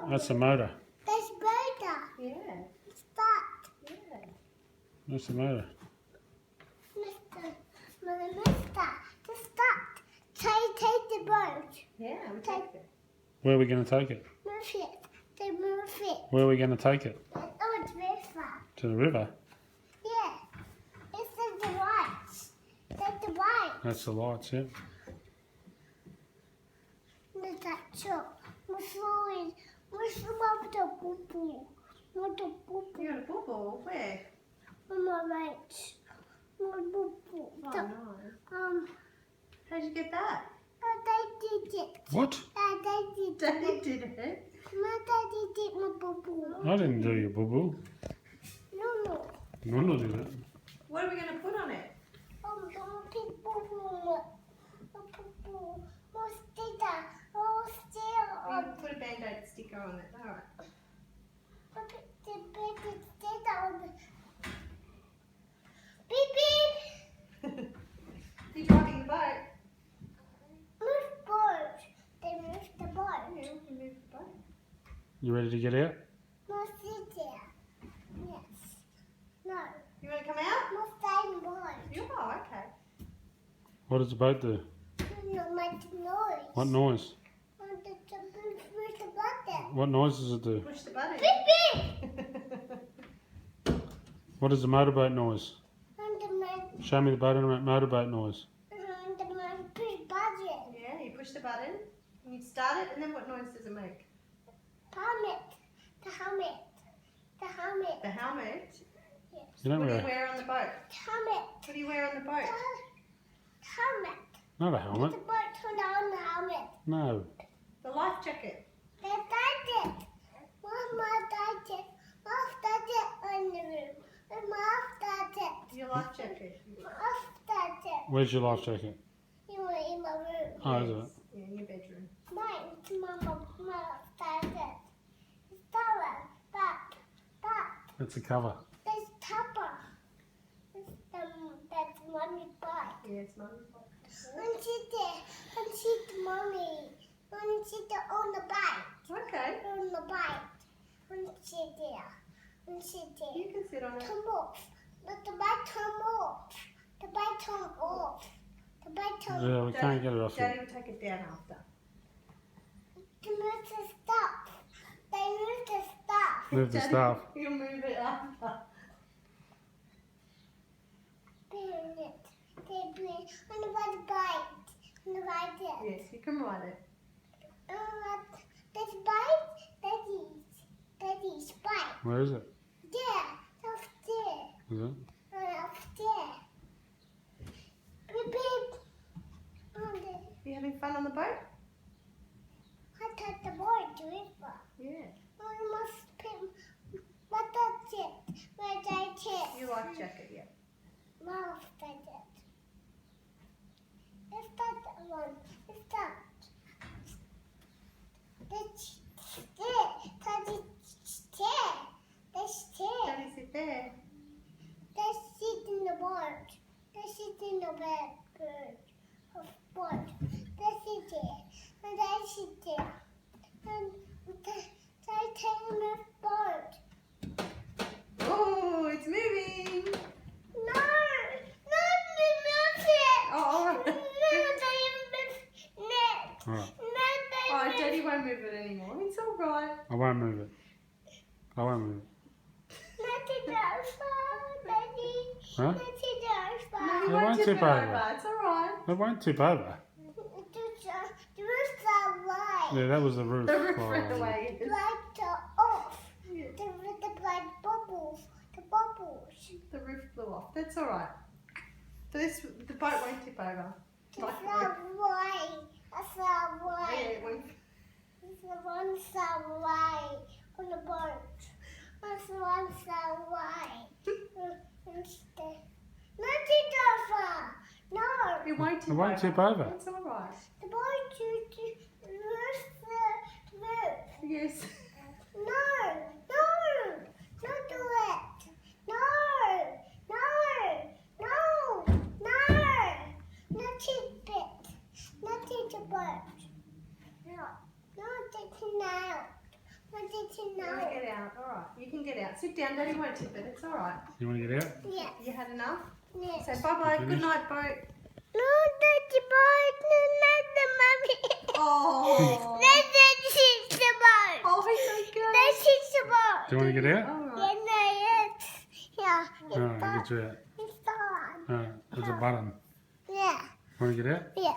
That's a motor. That's motor. Yeah. Start. Yeah. That's the motor. Mister. To start. Take the boat. Yeah, we take it. Where are we going to take it? Move it. They move it. Where are we going to take it? Oh, it's river. To the river. Yeah. It's the lights. That's the lights. That's the lights, yeah. Look at you. What's the boo-boo? What the boo-boo? You got a bubble? Where? On my right. What boo-boo? Oh, no. How'd you get that? They did it. What? They did Daddy it. did it. My daddy did my boo-boo. I didn't do your boo-boo. No. Nonna did it. What are we going to put on it? Don't pick boo-boo. Boo-boo. Oh, sticker. Oh, We still. put a Band-Aid sticker on it. All right. The big sticker on the... Beep, beep. You're driving the boat. Move boat. They moved the boat. Yeah, we can move the boat. You ready to get out? Must sit there. Yes. No. You want to come out? Must stay in the boat. Yeah, okay. What does the boat do? No, make noise. What noise? Want to push the button. What noise does it do? Push the button. Beep, beep. What is the motorboat noise? Want to make... Show me the motorboat noise. Want to make push button. Yeah, you push the button. And you start it, and then what noise does it make? Helmet. The helmet. The helmet. The helmet. Yes. You don't What do you wear wear on the boat? Helmet. What do you wear on the boat? Helmet. not a helmet. The boat turned on the helmet. No. The life jacket. They died it. Mama died it. Mom died it on the roof. And Mom died it. Your life jacket. Mom died it. Where's your life jacket? You were in my room. Oh, is it? Yeah, in your bedroom. Mine. Mama died it. It's that back. It's a cover. There's Tupper. That's mommy's bike. Yeah, it's mummy's boat. And she's mommy. And she's on the bike. Okay. On the bike. And she's there. And she's there. You can sit on it. Turn off. But the bike turn off. The bike turn off. The bike turn Yeah, we can't get it off Daddy yet. will take it down after. to move the stuff. They move the stuff. Move the Daddy, stuff. You'll move it after. Bring it. They bring on the bike. On the bike there. Yes, you can ride it. This bike, Daddy's bike. Where is it? There, upstairs. Is it? Upstairs. Beep, beep. You having fun on the boat? I touched the board to river. Yeah. I must pick. What that's it? Where I check. Your life jacket, yeah. Mouth does it. It's that one. It's that. It's there. That's there. That's there. Daddy, sit there. They sit in the board. They sit in the bed. Bird. Of board. They sit there. And they sit there. And they take the board. Oh, it's moving. No! Not me move it! Oh, No, they move it. Alright. No, oh, they Daddy won't move it anymore. It's all right. I won't move it. I won't move it. Not in the Daddy. Huh? Not in the No, he It won't won't tip tip it over. over. It's all right. It won't tip over. Do the light. Yeah, that was the roof. The roof Oh, ran away. Light off. Yeah. The bright bubbles. The bubbles. The roof blew off. That's all right. The boat won't tip over. It's Like not white. It's not yeah, white. it won't. It's the one side white on the boat. It's one side white. Not tip over. No. It won't tip It won't over. tip over. It's all right. The boat to roof the roof. Yes. No. Not do it. No. Not tip it. Not tip the boat. No. Not take it now. Want it to You want to know? get out? All right. You can get out. Sit down. Daddy won't tip it. It's all right. You want to get out? Yeah. You had enough? Yeah. Say bye-bye. Good Finished? night, boat. No, that's the boat. No, not the mommy. Oh. This is the boat. Oh, he's so good. This is the boat. Do you want to get out? All Yeah, right. no, it's, yeah, it's Alright, I'll get you out. it's the one. Alright, there's a button. Yeah, Want to get out? yeah.